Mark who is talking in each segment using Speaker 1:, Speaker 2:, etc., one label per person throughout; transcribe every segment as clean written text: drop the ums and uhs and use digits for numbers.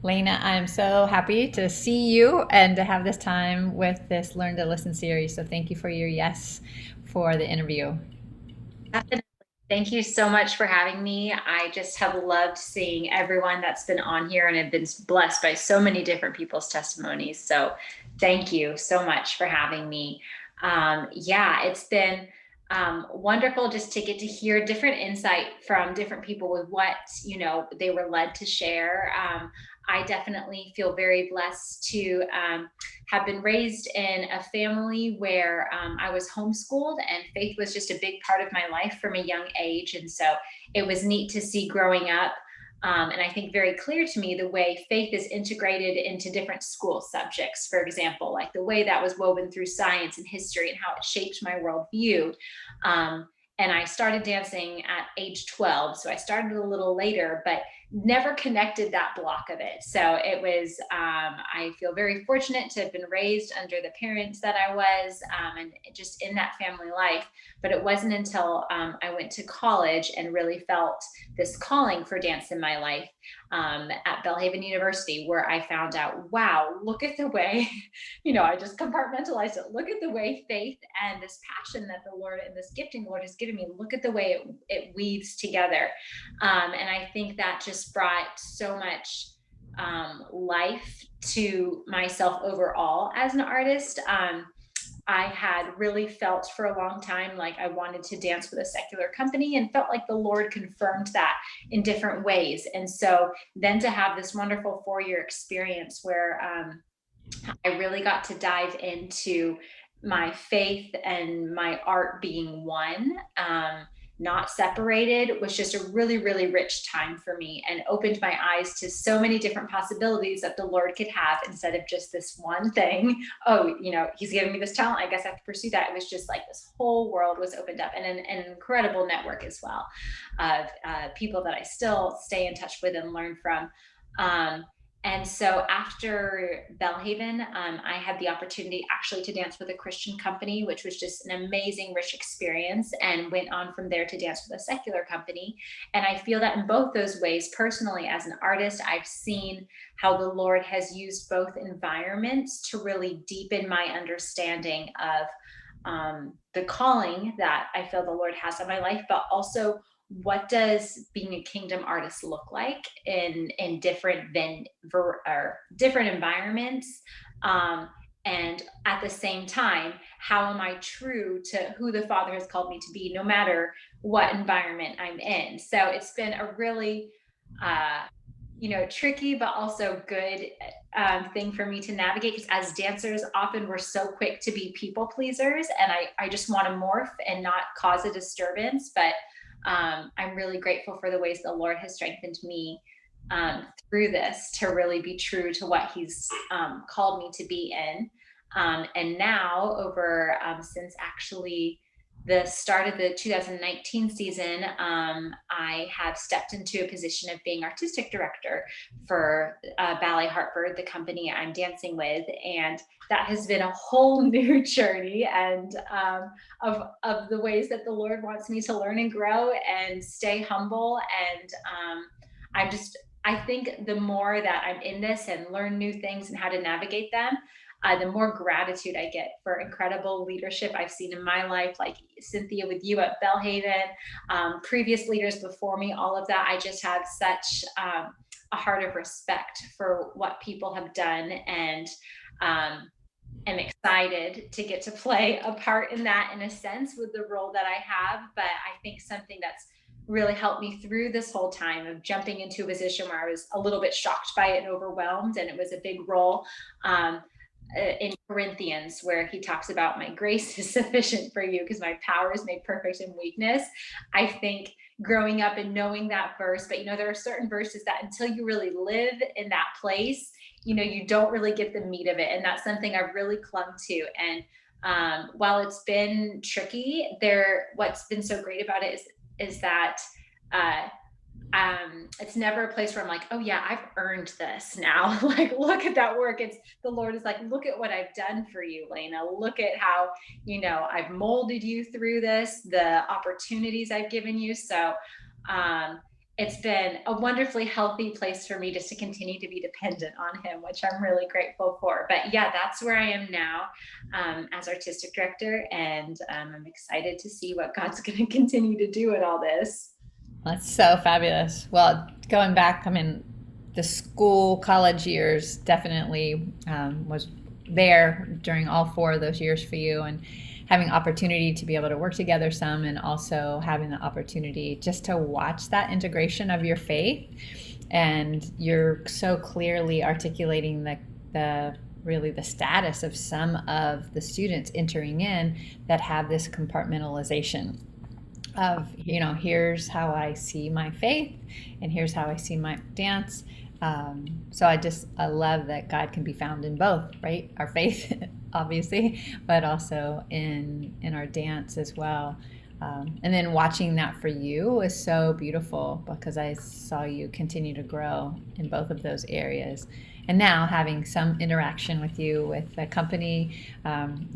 Speaker 1: Leyna, I'm so happy to see you and to have this time with this Learn to Listen series. So thank you for your yes for the interview.
Speaker 2: Definitely. Thank you so much for having me. I just have loved seeing everyone that's been on here and have been blessed by so many different people's testimonies. So thank you so much for having me. Yeah, it's been wonderful just to get to hear different insight from different people with what, they were led to share. I definitely feel very blessed to have been raised in a family where I was homeschooled, and faith was just a big part of my life from a young age. And so it was neat to see growing up. And I think very clear to me the way faith is integrated into different school subjects, for example, like the way that was woven through science and history and how it shaped my worldview. Um, and I started dancing at age 12. So I started a little later, but never connected that block of it. So it was, I feel very fortunate to have been raised under the parents that I was, and just in that family life. But it wasn't until I went to college and really felt this calling for dance in my life, at Belhaven University, where I found out, wow, look at the way, I just compartmentalized it. Look at the way faith and this passion that the Lord and this gifting the Lord has given me, look at the way it weaves together. And I think that just brought so much life to myself overall as an artist. I had really felt for a long time like I wanted to dance with a secular company and felt like the Lord confirmed that in different ways. And so then to have this wonderful 4-year experience where I really got to dive into my faith and my art being one, not separated, was just a really, really rich time for me and opened my eyes to so many different possibilities that the Lord could have instead of just this one thing. Oh, He's giving me this talent. I guess I have to pursue that. It was just like this whole world was opened up, and an incredible network as well of people that I still stay in touch with and learn from. Um, and so after Belhaven, I had the opportunity actually to dance with a Christian company, which was just an amazing, rich experience, and went on from there to dance with a secular company. And I feel that in both those ways, personally, as an artist, I've seen how the Lord has used both environments to really deepen my understanding of the calling that I feel the Lord has on my life, but also what does being a kingdom artist look like in different environments, and at the same time, how am I true to who the Father has called me to be, no matter what environment I'm in? So it's been a really uh, tricky but also good thing for me to navigate, because as dancers, often we're so quick to be people pleasers, and I just want to morph and not cause a disturbance. But I'm really grateful for the ways the Lord has strengthened me through this to really be true to what He's called me to be in. And now, over since actually the start of the 2019 season, I have stepped into a position of being artistic director for Ballet Hartford, the company I'm dancing with. And that has been a whole new journey, and of the ways that the Lord wants me to learn and grow and stay humble. And I'm just, I think the more that I'm in this and learn new things and how to navigate them, the more gratitude I get for incredible leadership I've seen in my life, like Cynthia with you at Belhaven, previous leaders before me, all of that. I just have such a heart of respect for what people have done, and am excited to get to play a part in that, in a sense, with the role that I have. But I think something that's really helped me through this whole time of jumping into a position where I was a little bit shocked by it and overwhelmed, and it was a big role. In Corinthians, where he talks about my grace is sufficient for you because my power is made perfect in weakness. I think growing up and knowing that verse, but there are certain verses that until you really live in that place, you don't really get the meat of it. And that's something I've really clung to. And while it's been tricky, what's been so great about it is that uh, it's never a place where I'm like, oh yeah, I've earned this now. Like, look at that work. It's the Lord is like, look at what I've done for you, Leyna. Look at how, I've molded you through this, the opportunities I've given you. So um, it's been a wonderfully healthy place for me just to continue to be dependent on him, which I'm really grateful for. But yeah, that's where I am now, as artistic director, and I'm excited to see what God's going to continue to do in all this.
Speaker 1: That's so fabulous. Well, going back, I mean, the school, college years definitely was there during all four of those years for you, and having opportunity to be able to work together some, and also having the opportunity just to watch that integration of your faith. And you're so clearly articulating the really the status of some of the students entering in that have this compartmentalization of, here's how I see my faith, and here's how I see my dance. So I love that God can be found in both, right? Our faith, obviously, but also in our dance as well. And then watching that for you was so beautiful, because I saw you continue to grow in both of those areas. And now having some interaction with you with the company,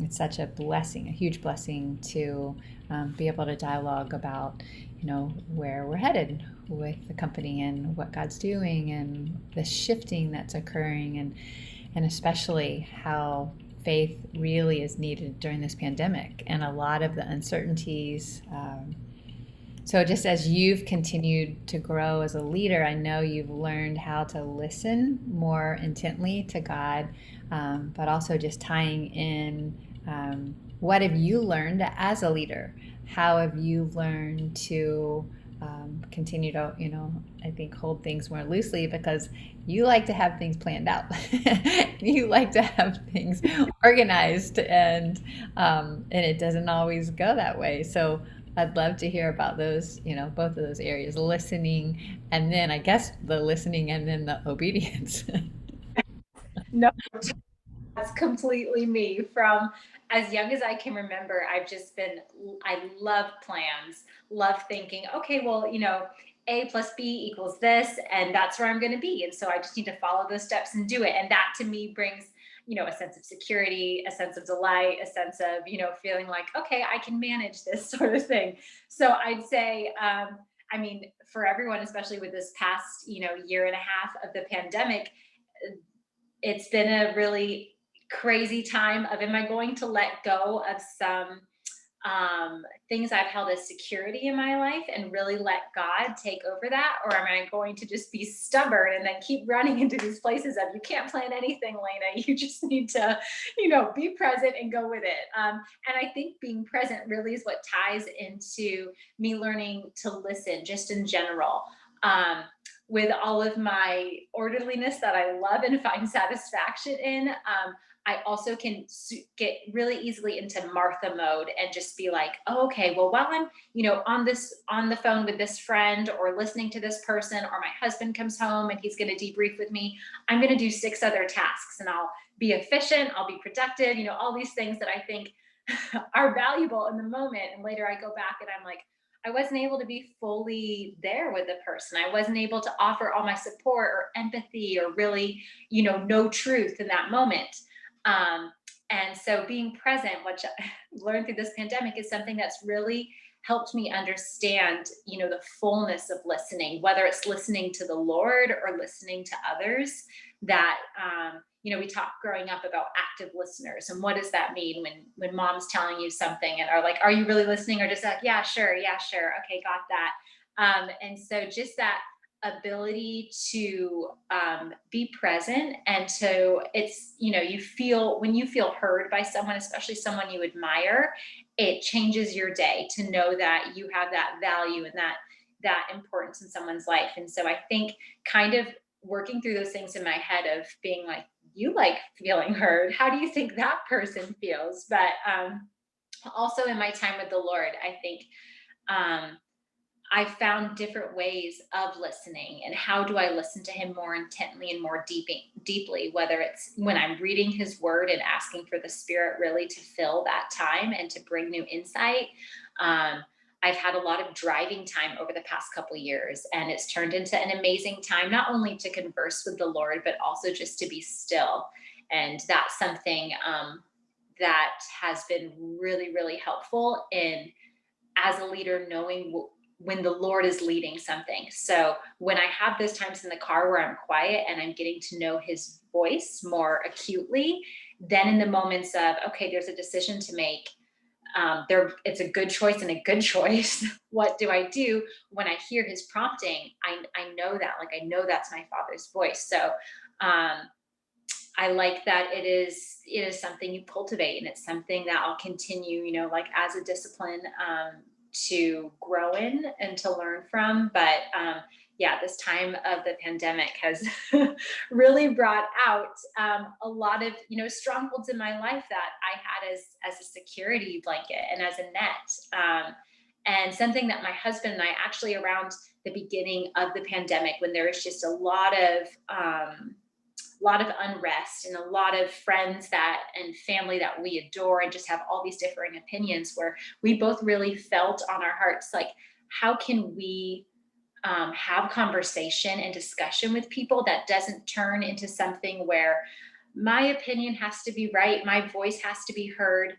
Speaker 1: it's such a blessing, a huge blessing to be able to dialogue about, where we're headed with the company and what God's doing and the shifting that's occurring, and especially how faith really is needed during this pandemic and a lot of the uncertainties. So just as you've continued to grow as a leader, I know you've learned how to listen more intently to God, but also just tying in, what have you learned as a leader? How have you learned to continue to, I think, hold things more loosely, because you like to have things planned out. You like to have things organized, and it doesn't always go that way. So I'd love to hear about those, both of those areas, listening, and then I guess the listening and then the obedience.
Speaker 2: No, that's completely me. From as young as I can remember, I love plans, love thinking, okay, well, A plus B equals this, and that's where I'm going to be. And so I just need to follow those steps and do it. And that to me brings, a sense of security, a sense of delight, a sense of, feeling like, okay, I can manage this sort of thing. So I'd say, I mean, for everyone, especially with this past, year and a half of the pandemic, it's been a really crazy time of, am I going to let go of some things I've held as security in my life and really let God take over that? Or am I going to just be stubborn and then keep running into these places of, you can't plan anything, Leyna. You just need to, be present and go with it. And I think being present really is what ties into me learning to listen just in general. With all of my orderliness that I love and find satisfaction in, I also can get really easily into Martha mode and just be like, oh, okay, well, while I'm, on the phone with this friend or listening to this person, or my husband comes home and he's going to debrief with me, I'm going to do 6 other tasks, and I'll be efficient, I'll be productive, all these things that I think are valuable in the moment. And later I go back and I'm like, I wasn't able to be fully there with the person. I wasn't able to offer all my support or empathy or really, know truth in that moment. Um, and so being present, which I learned through this pandemic, is something that's really helped me understand, the fullness of listening, whether it's listening to the Lord or listening to others. That, we talked growing up about active listeners, and what does that mean when mom's telling you something and are like, are you really listening, or just like, yeah, sure, okay, got that. And so just that ability to be present, and to, it's, you feel, when you feel heard by someone, especially someone you admire, it changes your day to know that you have that value and that importance in someone's life. And so I think kind of working through those things in my head of being like, you like feeling heard, how do you think that person feels? But also in my time with the Lord, I think um, I found different ways of listening, and how do I listen to him more intently and more deeply, whether it's when I'm reading his word and asking for the Spirit really to fill that time and to bring new insight. Um, I've had a lot of driving time over the past couple years, and it's turned into an amazing time, not only to converse with the Lord, but also just to be still. And that's something that has been really, really helpful in, as a leader, knowing when the Lord is leading something. So when I have those times in the car where I'm quiet and I'm getting to know his voice more acutely, then in the moments of, okay, there's a decision to make, it's a good choice and a good choice. What do I do when I hear his prompting? I know that, like, I know that's my Father's voice. So um, I like that it is something you cultivate, and it's something that I'll continue, like, as a discipline, to grow in and to learn from. But yeah, this time of the pandemic has really brought out a lot of strongholds in my life that I had as a security blanket and as a net. And something that my husband and I actually, around the beginning of the pandemic, when there was just a lot of unrest and a lot of friends that and family that we adore and just have all these differing opinions, where we both really felt on our hearts, like, how can we have conversation and discussion with people that doesn't turn into something where my opinion has to be right, my voice has to be heard.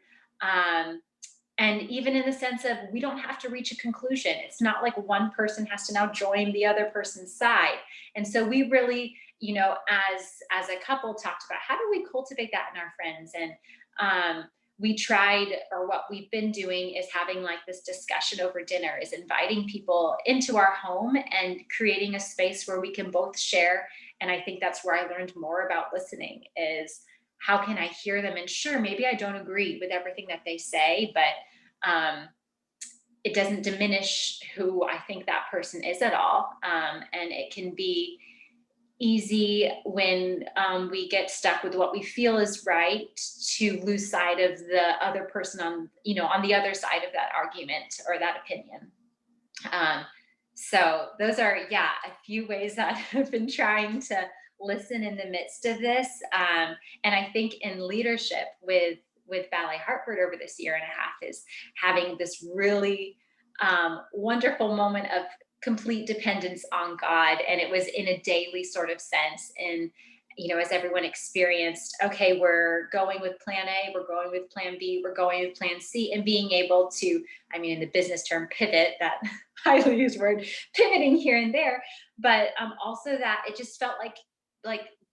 Speaker 2: And even in the sense of, we don't have to reach a conclusion. It's not like one person has to now join the other person's side. And so we really, as a couple, talked about, how do we cultivate that in our friends? And we tried, or what we've been doing is having, like, this discussion over dinner, is inviting people into our home and creating a space where we can both share. And I think that's where I learned more about listening, is how can I hear them? And sure, maybe I don't agree with everything that they say, but it doesn't diminish who I think that person is at all. And it can be easy when we get stuck with what we feel is right, to lose sight of the other person on the other side of that argument or that opinion. So those are, yeah, a few ways that I've been trying to listen in the midst of this. And I think in leadership with Ballet Hartford over this year and a half, is having this really wonderful moment of complete dependence on God. And it was in a daily sort of sense. And, as everyone experienced, okay, we're going with plan A, we're going with plan B, we're going with plan C, and being able to, in the business term, pivot, that highly used word, pivoting here and there. But also that it just felt like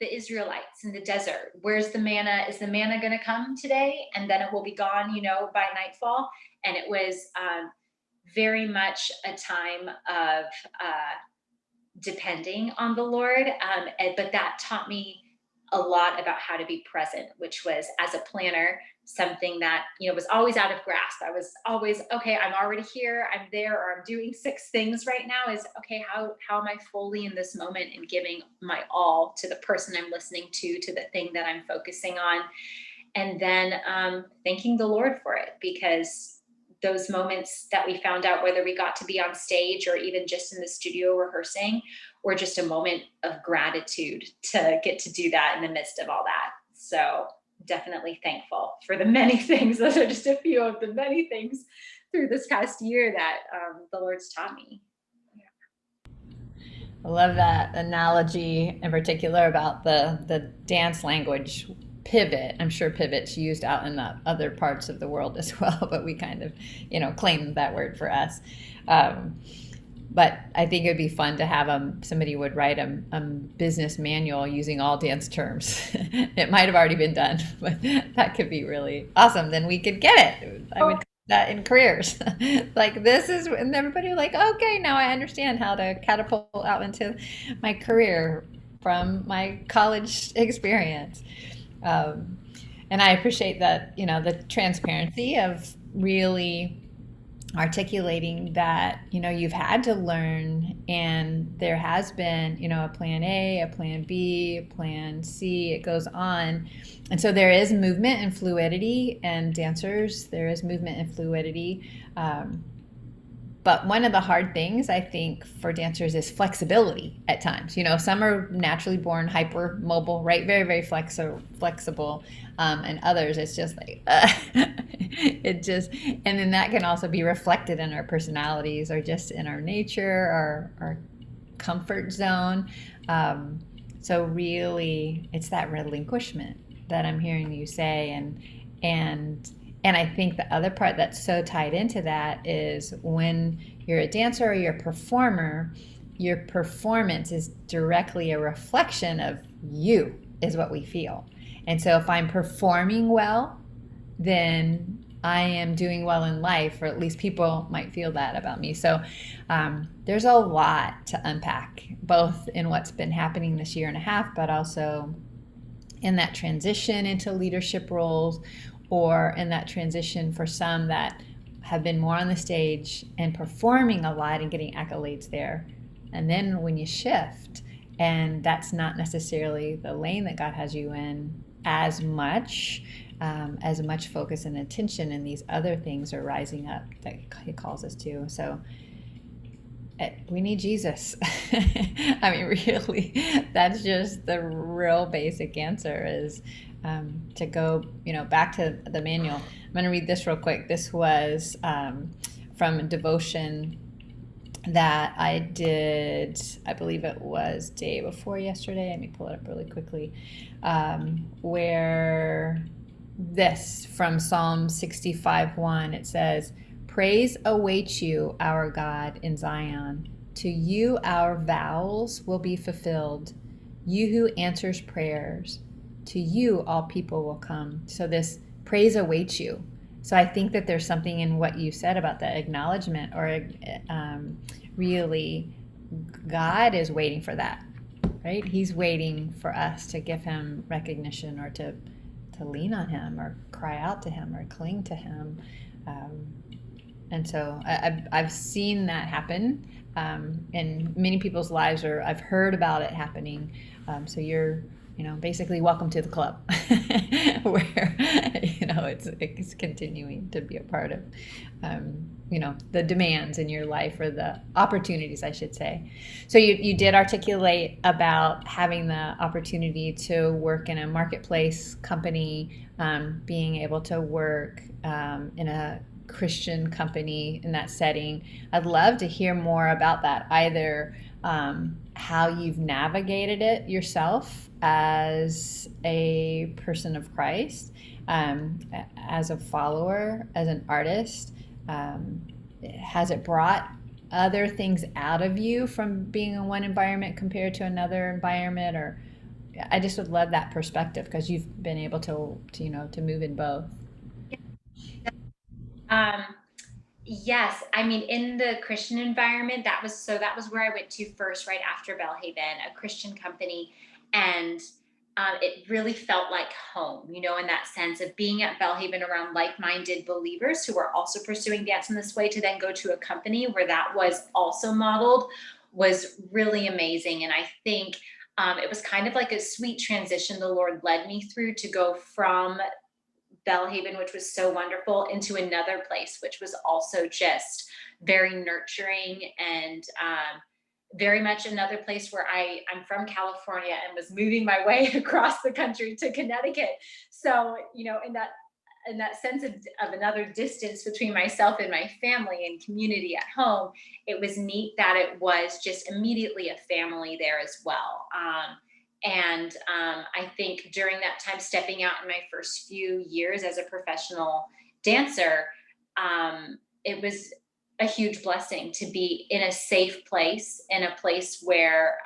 Speaker 2: the Israelites in the desert. Where's the manna? Is the manna going to come today? And then it will be gone, by nightfall. And it was very much a time of depending on the Lord. But that taught me a lot about how to be present, which was, as a planner, something that, was always out of grasp. I was always, okay, I'm already here, I'm there, or I'm doing 6 things right now, is, okay, how am I fully in this moment and giving my all to the person I'm listening to the thing that I'm focusing on. And then thanking the Lord for it, because those moments that we found out, whether we got to be on stage or even just in the studio rehearsing, were just a moment of gratitude to get to do that in the midst of all that. So definitely thankful for the many things. Those are just a few of the many things through this past year that the Lord's taught me.
Speaker 1: I love that analogy in particular about the dance language pivot. I'm sure pivot's used out in the other parts of the world as well, but we kind of, claim that word for us. But I think it would be fun to have somebody would write a business manual using all dance terms. It might have already been done, but that could be really awesome. Then we could get it. I would do that in careers. Like, this is, and everybody was like, okay, now I understand how to catapult out into my career from my college experience. And I appreciate that, the transparency of really articulating that, you've had to learn, and there has been, a plan A, a plan B, a plan C, it goes on. And so there is movement and fluidity, and dancers, there is movement and fluidity. But one of the hard things, I think, for dancers is flexibility at times. Some are naturally born hyper mobile, right? Very, very flexible. And others, it's just like, and then that can also be reflected in our personalities, or just in our nature, our comfort zone. So really, it's that relinquishment that I'm hearing you say. And I think the other part that's so tied into that is when you're a dancer or you're a performer, your performance is directly a reflection of you, is what we feel. And so if I'm performing well, then I am doing well in life, or at least people might feel that about me. So there's a lot to unpack, both in what's been happening this year and a half, but also in that transition into leadership roles, or in that transition for some that have been more on the stage and performing a lot and getting accolades there. And then when you shift, and that's not necessarily the lane that God has you in as much focus and attention, and these other things are rising up that He calls us to. So we need Jesus. I mean, really, that's just the real basic answer, is to go, back to the manual. I'm going to read this real quick. This was from a devotion that I did, I believe it was day before yesterday. Let me pull it up really quickly. Where this, from Psalm 65:1, it says, "Praise awaits you, our God, in Zion. To you our vows will be fulfilled. You who answers prayers, to you all people will come." So this praise awaits you. So I think that there's something in what you said about the acknowledgement, or really, God is waiting for that, right? He's waiting for us to give Him recognition, or to lean on Him, or cry out to Him, or cling to Him. And so I've seen that happen in many people's lives, or I've heard about it happening. So you're, basically welcome to the club, where, it's continuing to be a part of, the demands in your life, or the opportunities, I should say. So you did articulate about having the opportunity to work in a marketplace company, being able to work in a Christian company in that setting. I'd love to hear more about that, either how you've navigated it yourself as a person of Christ, as a follower, as an artist. Has it brought other things out of you from being in one environment compared to another environment? Or I just would love that perspective, because you've been able to move in both.
Speaker 2: Um, yes, I mean, in the Christian environment, that was where I went to first, right after Bellhaven, a Christian company, and it really felt like home, in that sense of being at Bellhaven around like-minded believers who were also pursuing dance in this way. To then go to a company where that was also modeled was really amazing, and I think it was kind of like a sweet transition the Lord led me through, to go from Bellhaven, which was so wonderful, into another place, which was also just very nurturing, and very much another place where I'm from California and was moving my way across the country to Connecticut. So, in that sense of another distance between myself and my family and community at home, it was neat that it was just immediately a family there as well. And I think during that time, stepping out in my first few years as a professional dancer, it was a huge blessing to be in a safe place, in a place where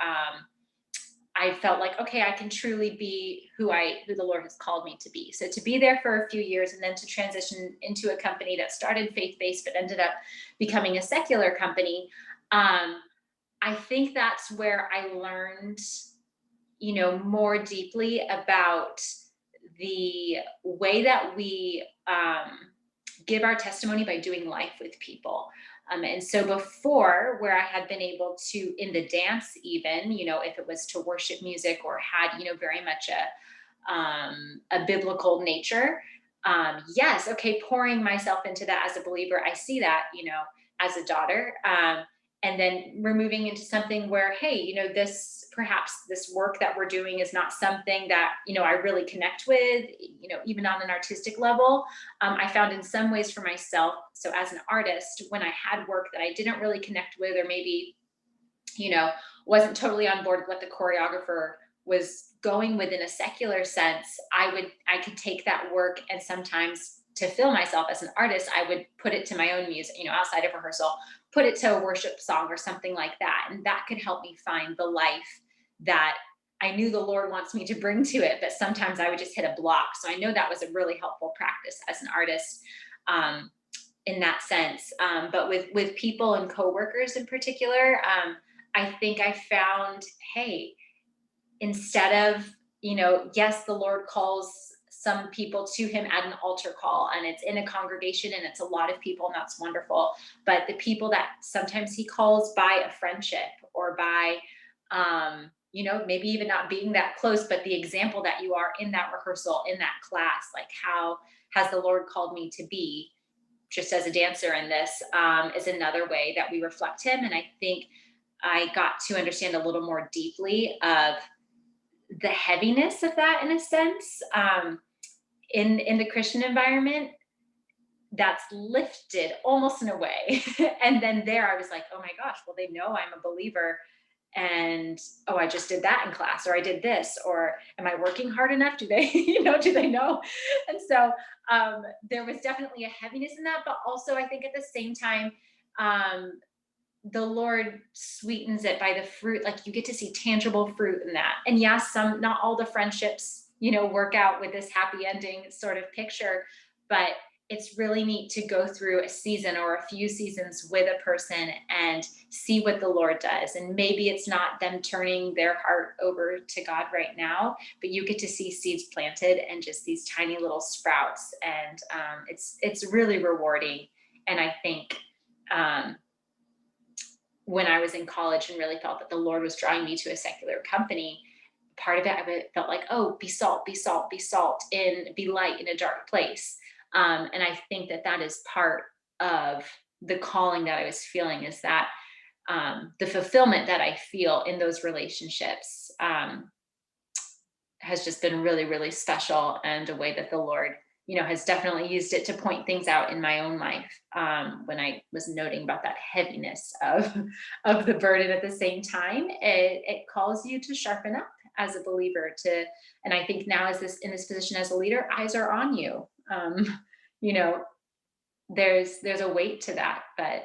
Speaker 2: I felt like, okay, I can truly be who the Lord has called me to be. So to be there for a few years, and then to transition into a company that started faith-based but ended up becoming a secular company, I think that's where I learned, more deeply about the way that we give our testimony by doing life with people. And so before, where I had been able to, in the dance, even, if it was to worship music, or had, very much a biblical nature, yes, okay, pouring myself into that as a believer, I see that, as a daughter. And then we're moving into something where, hey, perhaps this work that we're doing is not something that, I really connect with, even on an artistic level. I found in some ways for myself, so as an artist, when I had work that I didn't really connect with, or maybe, wasn't totally on board with what the choreographer was going with in a secular sense, I could take that work, and sometimes, to fill myself as an artist, I would put it to my own music, outside of rehearsal, put it to a worship song or something like that. And that could help me find the life that I knew the Lord wants me to bring to it, but sometimes I would just hit a block. So I know that was a really helpful practice as an artist, um, in that sense. But with people and coworkers in particular, I think I found, hey, instead of, yes, the Lord calls some people to him at an altar call, and it's in a congregation and it's a lot of people, and that's wonderful. But the people that sometimes he calls by a friendship or by, maybe even not being that close, but the example that you are in that rehearsal, in that class, like how has the Lord called me to be just as a dancer in this, is another way that we reflect him. And I think I got to understand a little more deeply of the heaviness of that, in a sense, in the Christian environment. That's lifted almost in a way. And then there I was like, oh my gosh, well, they know I'm a believer. And oh, I just did that in class, or I did this, or am I working hard enough? Do they, do they know? And so there was definitely a heaviness in that, but also I think at the same time, um, the Lord sweetens it by the fruit. Like you get to see tangible fruit in that. And yes, not all the friendships, work out with this happy ending sort of picture, but it's really neat to go through a season or a few seasons with a person and see what the Lord does. And maybe it's not them turning their heart over to God right now, but you get to see seeds planted and just these tiny little sprouts. And it's really rewarding. And I think, when I was in college and really felt that the Lord was drawing me to a secular company, part of it, I felt like, oh, be salt, be salt, be salt, and be light in a dark place. And I think that that is part of the calling that I was feeling, is that the fulfillment that I feel in those relationships has just been really, really special, and a way that the Lord, has definitely used it to point things out in my own life. When I was noting about that heaviness of of the burden, at the same time, it calls you to sharpen up as a believer. And I think now, as this in this position as a leader, eyes are on you. You know, there's a weight to that, but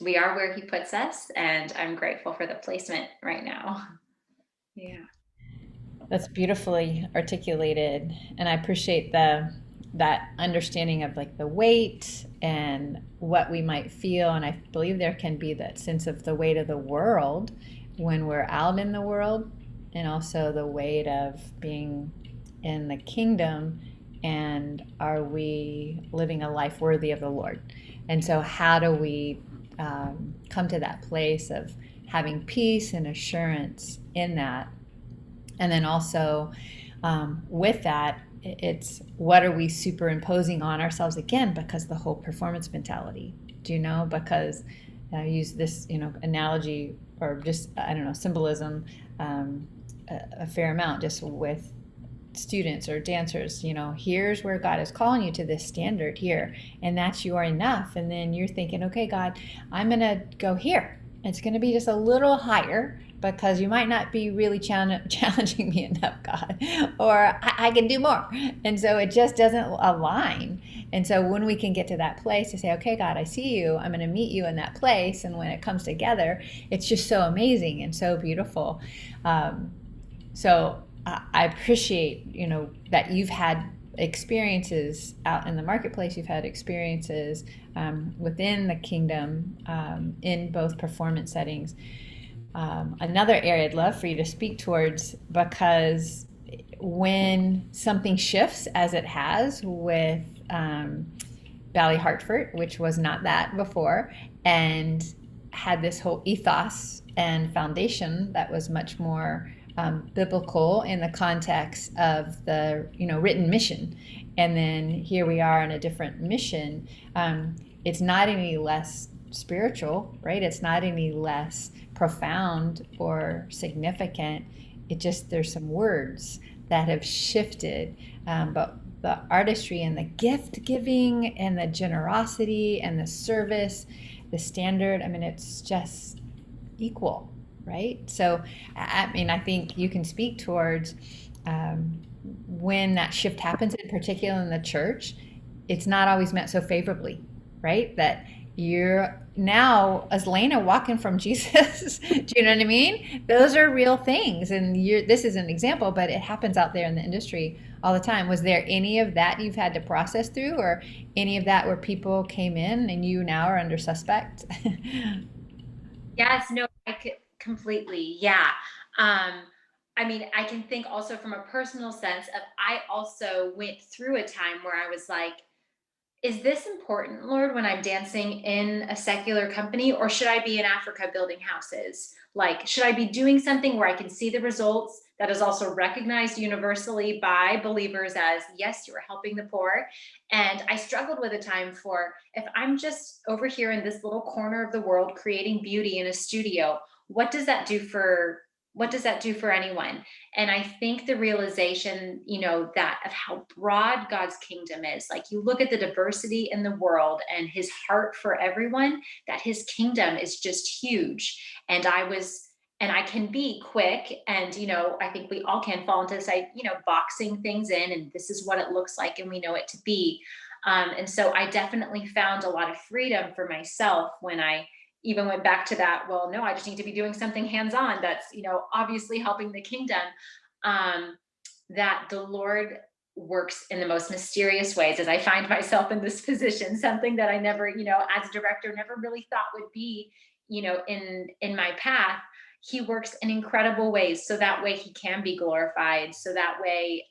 Speaker 2: we are where he puts us, and I'm grateful for the placement right now. Yeah.
Speaker 1: That's beautifully articulated, and I appreciate the that understanding of like the weight and what we might feel. And I believe there can be that sense of the weight of the world when we're out in the world, and also the weight of being in the kingdom. And are we living a life worthy of the Lord? And so, how do we come to that place of having peace and assurance in that? And then also, with that, it's what are we superimposing on ourselves again? Because the whole performance mentality, do you know? Because I use this, analogy, or just, I don't know, symbolism, a fair amount, just with students or dancers. Here's where God is calling you to this standard here, and that's you are enough. And then you're thinking, okay, God, I'm going to go here. It's going to be just a little higher, because you might not be really challenging me enough, God, or I can do more. And so it just doesn't align. And so when we can get to that place to say, okay, God, I see you, I'm going to meet you in that place. And when it comes together, it's just so amazing and so beautiful. So I appreciate, that you've had experiences out in the marketplace. You've had experiences within the kingdom, in both performance settings. Another area I'd love for you to speak towards, because when something shifts, as it has with Bally Hartford, which was not that before, and had this whole ethos and foundation that was much more biblical in the context of the written mission, and then here we are in a different mission. It's not any less spiritual, right? It's not any less profound or significant. It just, there's some words that have shifted, but the artistry and the gift giving and the generosity and the service, the standard, it's just equal, right? So I think you can speak towards when that shift happens, in particular in the church. It's not always met so favorably, right? That you're now as Leyna walking from Jesus. Do you know what I mean? Those are real things. And this is an example, but it happens out there in the industry all the time. Was there any of that you've had to process through, or any of that where people came in and you now are under suspect?
Speaker 2: Yes, no, I could completely. Yeah. Um, I mean, I can think also from a personal sense of I also went through a time where I was like, is this important, Lord, when I'm dancing in a secular company, or should I be in Africa building houses? Like, should I be doing something where I can see the results that is also recognized universally by believers as, yes, you are helping the poor? And I struggled with a time for, if I'm just over here in this little corner of the world creating beauty in a studio, what does that do for anyone? And I think the realization, that of how broad God's kingdom is, like you look at the diversity in the world and his heart for everyone, that his kingdom is just huge. And I can be quick, and I think we all can fall into this, boxing things in, and this is what it looks like and we know it to be. And so I definitely found a lot of freedom for myself when I even went back to that, well, no, I just need to be doing something hands-on that's, obviously helping the kingdom. um, that the Lord works in the most mysterious ways as I find myself in this position, something that I never, as a director, never really thought would be, in my path. He works in incredible ways, so that way he can be glorified, so that way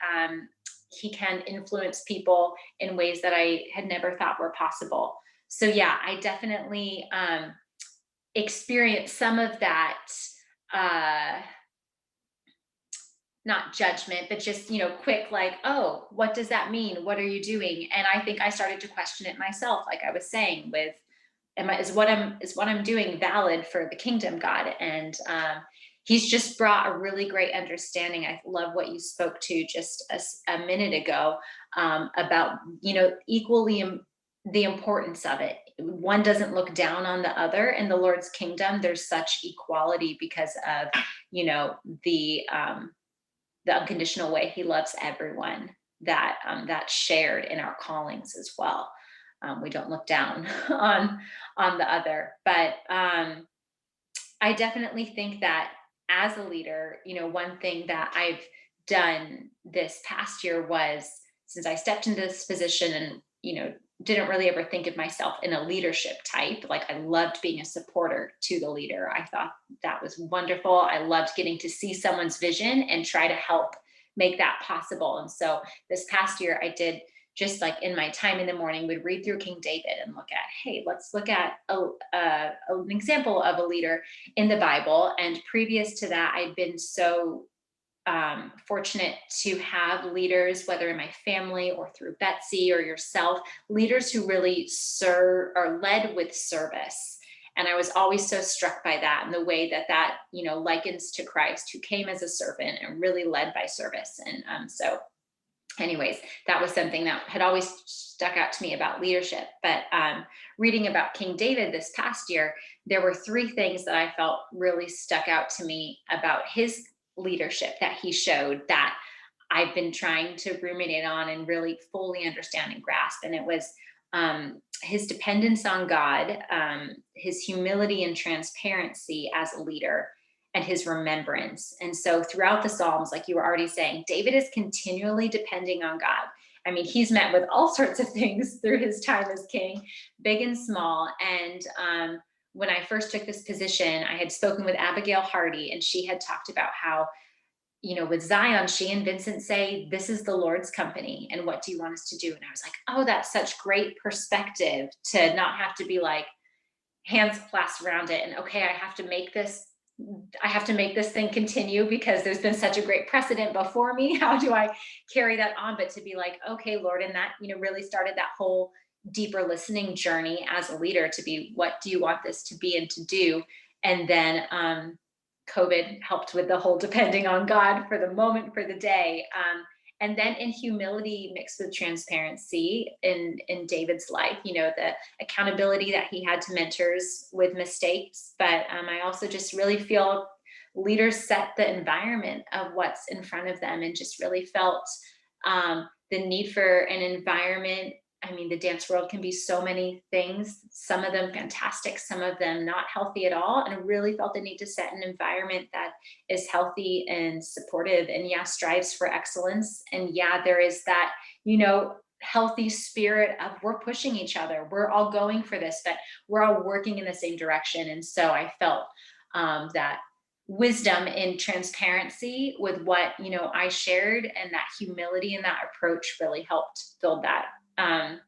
Speaker 2: he can influence people in ways that I had never thought were possible. So yeah, I definitely experienced some of that, uh not judgment, but just, quick, like, oh, what does that mean? What are you doing? And I think I started to question it myself, like I was saying, with, is what I'm doing valid for the kingdom, God? And he's just brought a really great understanding. I love what you spoke to just a minute ago, about, equally the importance of it. One doesn't look down on the other. In the Lord's kingdom, there's such equality because of, the unconditional way he loves everyone, that's shared in our callings as well. We don't look down on the other, but I definitely think that as a leader, one thing that I've done this past year was, since I stepped into this position and, didn't really ever think of myself in a leadership type. Like I loved being a supporter to the leader. I thought that was wonderful. I loved getting to see someone's vision and try to help make that possible. And so this past year I did, just like in my time in the morning, would read through King David and look at, hey, let's look at an example of a leader in the Bible. And previous to that, I'd been so fortunate to have leaders, whether in my family or through Betsy or yourself, leaders who really serve or led with service. And I was always so struck by that, and the way that likens to Christ, who came as a servant and really led by service. And so anyways, that was something that had always stuck out to me about leadership. But reading about King David this past year, there were three things that I felt really stuck out to me about his leadership that he showed, that I've been trying to ruminate on and really fully understand and grasp. And it was his dependence on God, his humility and transparency as a leader, and his remembrance. And so throughout the Psalms, like you were already saying, David is continually depending on God. I mean, he's met with all sorts of things through his time as king, big and small. And when I first took this position, I had spoken with Abigail Hardy, and she had talked about how, with Zion, she and Vincent say, this is the Lord's company, and what do you want us to do? And I was like, oh, that's such great perspective, to not have to be like hands clasped around it and, okay, I have to make this thing continue because there's been such a great precedent before me. How do I carry that on? But to be like, okay, Lord, and that, really started that whole deeper listening journey as a leader, to be, what do you want this to be and to do? And then COVID helped with the whole depending on God for the moment, for the day. And then in humility mixed with transparency in David's life, the accountability that he had to mentors with mistakes. But I also just really feel leaders set the environment of what's in front of them, and just really felt the need for an environment I mean, the dance world can be so many things, some of them fantastic, some of them not healthy at all. And I really felt the need to set an environment that is healthy and supportive and, yeah, strives for excellence. And yeah, there is that, healthy spirit of we're pushing each other. We're all going for this, but we're all working in the same direction. And so I felt that wisdom in transparency with what, I shared, and that humility and that approach really helped build that. I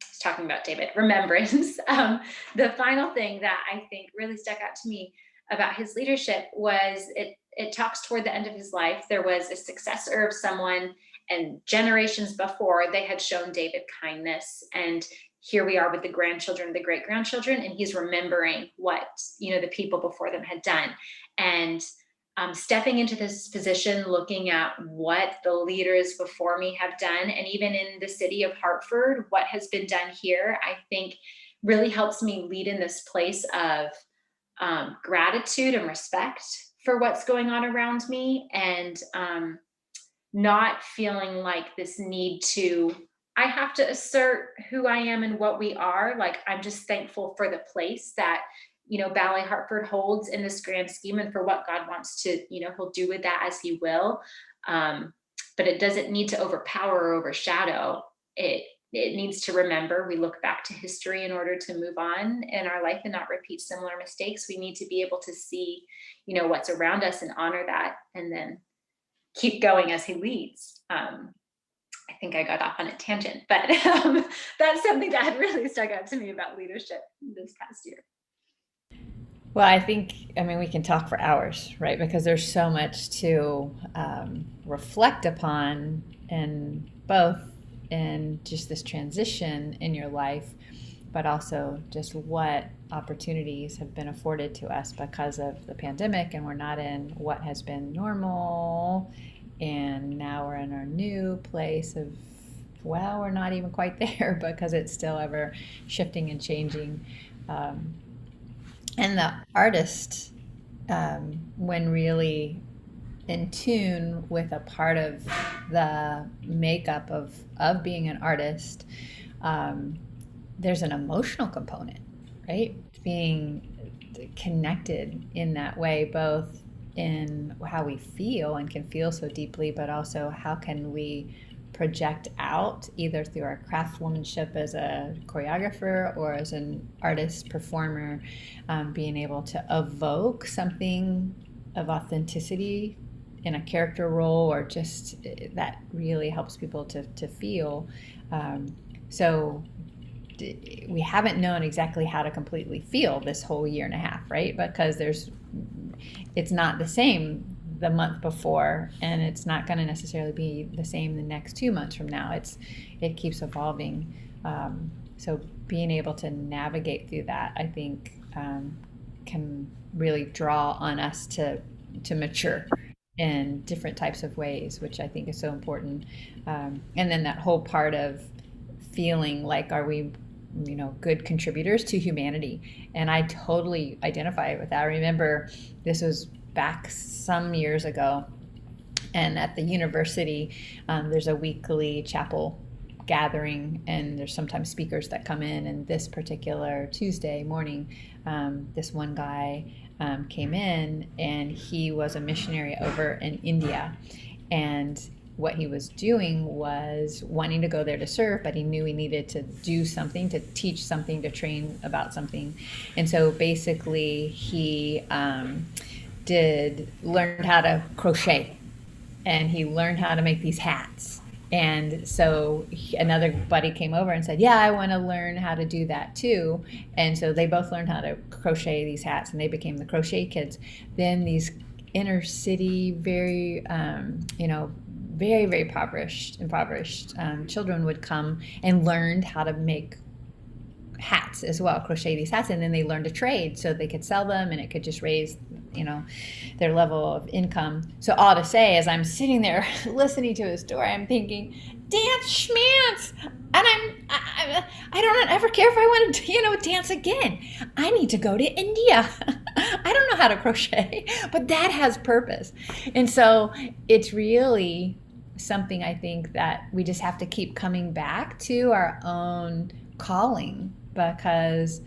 Speaker 2: was talking about David, remembrance. The final thing that I think really stuck out to me about his leadership was it talks toward the end of his life. There was a successor of someone, and generations before they had shown David kindness. And here we are with the grandchildren, the great grandchildren, and he's remembering what, the people before them had done. And stepping into this position, looking at what the leaders before me have done, and even in the city of Hartford, what has been done here, I think really helps me lead in this place of gratitude and respect for what's going on around me, and not feeling like this need to, I have to assert who I am and what we are. Like, I'm just thankful for the place that, Ballet Hartford holds in this grand scheme, and for what God wants to, he'll do with that as he will. But it doesn't need to overpower or overshadow it. It needs to remember, we look back to history in order to move on in our life and not repeat similar mistakes. We need to be able to see, what's around us and honor that, and then keep going as he leads. I think I got off on a tangent, but that's something that had really stuck out to me about leadership this past year.
Speaker 1: Well, I think, we can talk for hours, right? Because there's so much to reflect upon, and both in just this transition in your life, but also just what opportunities have been afforded to us because of the pandemic, and we're not in what has been normal, and now we're in our new place of, well, we're not even quite there because it's still ever shifting and changing. And the artist, when really in tune with a part of the makeup of being an artist, there's an emotional component, right? Being connected in that way, both in how we feel and can feel so deeply, but also how can we project out, either through our craftswomanship as a choreographer or as an artist performer, being able to evoke something of authenticity in a character role, or just that really helps people to feel. So we haven't known exactly how to completely feel this whole year and a half, right? Because it's not the same the month before, and it's not going to necessarily be the same the next 2 months from now. It keeps evolving. So being able to navigate through that, I think, can really draw on us to mature in different types of ways, which I think is so important. And then that whole part of feeling like, are we, good contributors to humanity? And I totally identify with that. I remember this was back some years ago, and at the university, there's a weekly chapel gathering, and there's sometimes speakers that come in. And this particular Tuesday morning, this one guy came in, and he was a missionary over in India, and what he was doing was wanting to go there to serve, but he knew he needed to do something, to teach something, to train about something. And so basically he learned how to crochet, and he learned how to make these hats. And so another buddy came over and said, yeah, I want to learn how to do that too. And so they both learned how to crochet these hats, and they became the crochet kids. Then these inner city, very, very, very impoverished children would come and learned how to make hats as well, crochet these hats, and then they learned a trade so they could sell them, and it could just raise their level of income. So all to say, as I'm sitting there listening to his story, I'm thinking, dance schmance, and I don't ever care if I want to dance again. I need to go to India. I don't know how to crochet, but that has purpose. And so it's really something I think that we just have to keep coming back to our own calling, because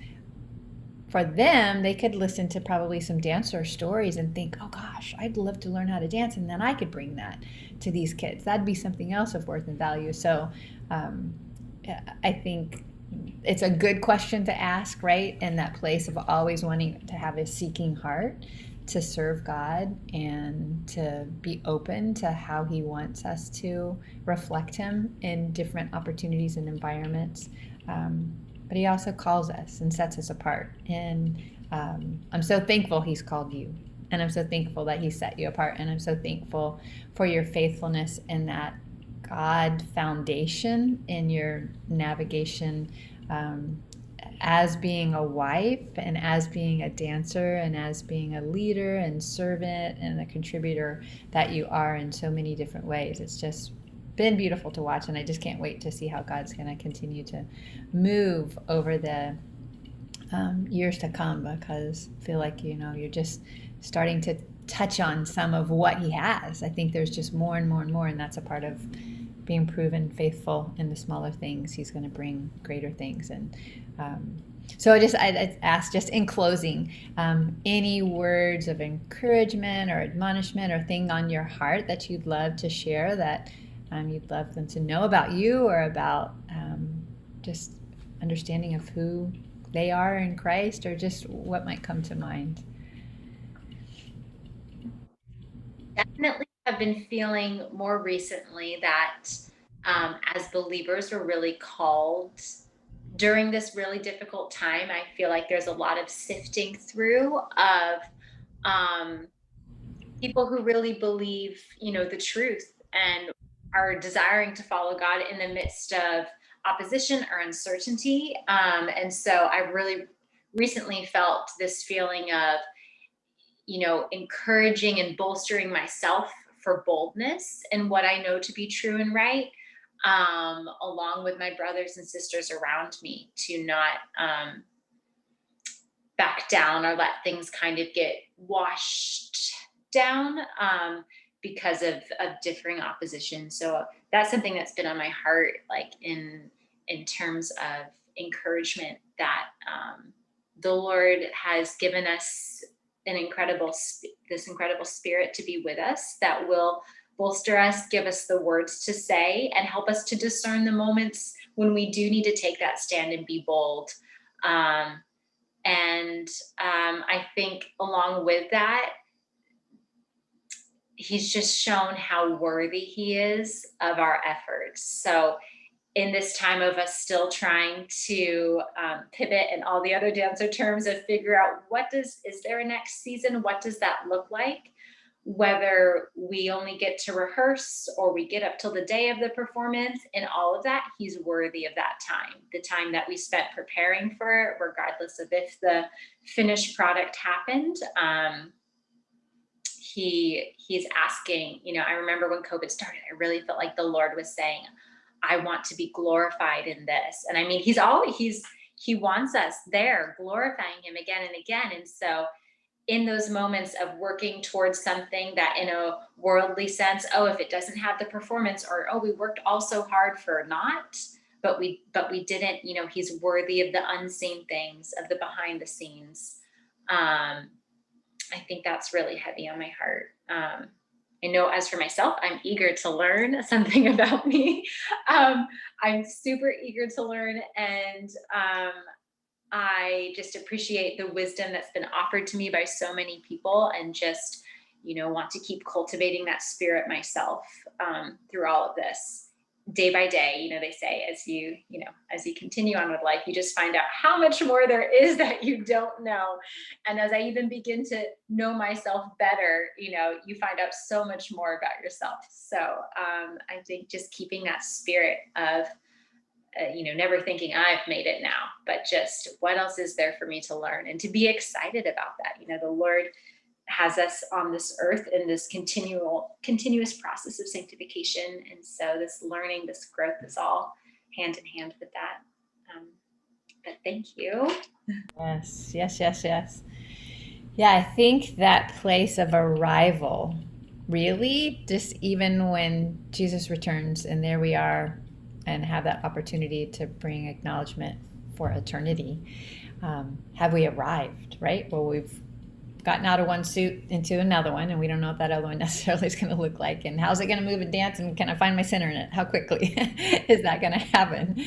Speaker 1: for them, they could listen to probably some dancer stories and think, oh gosh, I'd love to learn how to dance. And then I could bring that to these kids. That'd be something else of worth and value. So um, I think it's a good question to ask, right? In that place of always wanting to have a seeking heart to serve God and to be open to how He wants us to reflect Him in different opportunities and environments. But He also calls us and sets us apart. And I'm so thankful He's called you. And I'm so thankful that He set you apart. And I'm so thankful for your faithfulness in that God foundation in your navigation, as being a wife and as being a dancer and as being a leader and servant and a contributor that you are in so many different ways. It's just been beautiful to watch, and I just can't wait to see how God's going to continue to move over the years to come, because I feel like, you're just starting to touch on some of what He has. I think there's just more and more and more, and that's a part of being proven faithful in the smaller things. He's going to bring greater things. And so I ask, just in closing, any words of encouragement or admonishment or thing on your heart that you'd love to share, that you'd love them to know about you, or about just understanding of who they are in Christ, or just what might come to mind.
Speaker 2: Definitely have been feeling more recently that as believers, we're really called during this really difficult time. I feel like there's a lot of sifting through of um, people who really believe, the truth and are desiring to follow God in the midst of opposition or uncertainty. And so I really recently felt this feeling of, encouraging and bolstering myself for boldness and what I know to be true and right, along with my brothers and sisters around me, to not back down or let things kind of get washed down, because of differing opposition. So that's something that's been on my heart, like in terms of encouragement, that the Lord has given us this incredible spirit to be with us, that will bolster us, give us the words to say, and help us to discern the moments when we do need to take that stand and be bold. I think along with that, He's just shown how worthy He is of our efforts. So in this time of us still trying to pivot and all the other dancer terms of figure out is there a next season? What does that look like? Whether we only get to rehearse or we get up till the day of the performance, and all of that, He's worthy of that time, the time that we spent preparing for it, regardless of if the finished product happened. He's asking, I remember when COVID started, I really felt like the Lord was saying, I want to be glorified in this. And I mean, He wants us there, glorifying Him again and again. And so in those moments of working towards something that in a worldly sense, if it doesn't have the performance, or, we worked all so hard for not, but we didn't, He's worthy of the unseen things, of the behind the scenes. I think that's really heavy on my heart. I know as for myself, I'm eager to learn something about me. I'm super eager to learn, and I just appreciate the wisdom that's been offered to me by so many people, and just, want to keep cultivating that spirit myself through all of this. Day by day, they say, as you continue on with life, you just find out how much more there is that you don't know. And as I even begin to know myself better, you find out so much more about yourself. So I think just keeping that spirit of, never thinking I've made it now, but just what else is there for me to learn, and to be excited about that. The Lord has us on this earth in this continuous process of sanctification. And so this learning, this growth is all hand in hand with that. But thank you.
Speaker 1: Yes. Yeah, I think that place of arrival really, just even when Jesus returns and there we are and have that opportunity to bring acknowledgement for eternity, have we arrived, right? Well, we've gotten out of one suit into another one, and we don't know what that other one necessarily is going to look like. And how's it going to move and dance? And can I find my center in it? How quickly is that going to happen?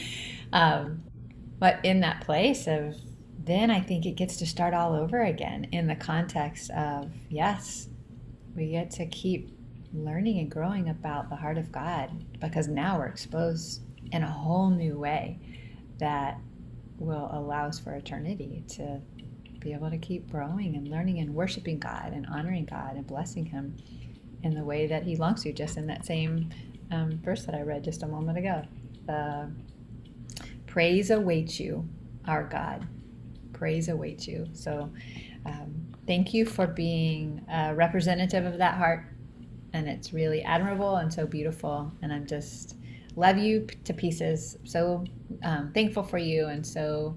Speaker 1: But in that place of, then I think it gets to start all over again in the context of, yes, we get to keep learning and growing about the heart of God, because now we're exposed in a whole new way that will allow us for eternity to be able to keep growing and learning and worshiping God and honoring God and blessing Him in the way that He longs to, just in that same verse that I read just a moment ago. Praise awaits you, our God. Praise awaits you. So thank you for being a representative of that heart. And it's really admirable and so beautiful. And I'm just love you to pieces. So thankful for you, and so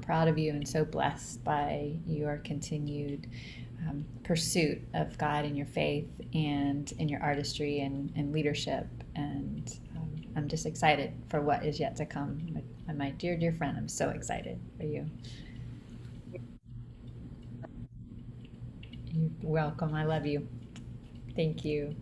Speaker 1: proud of you, and so blessed by your continued pursuit of God in your faith and in your artistry and leadership. And I'm just excited for what is yet to come. My dear, dear friend, I'm so excited for you. You're welcome. I love you. Thank you.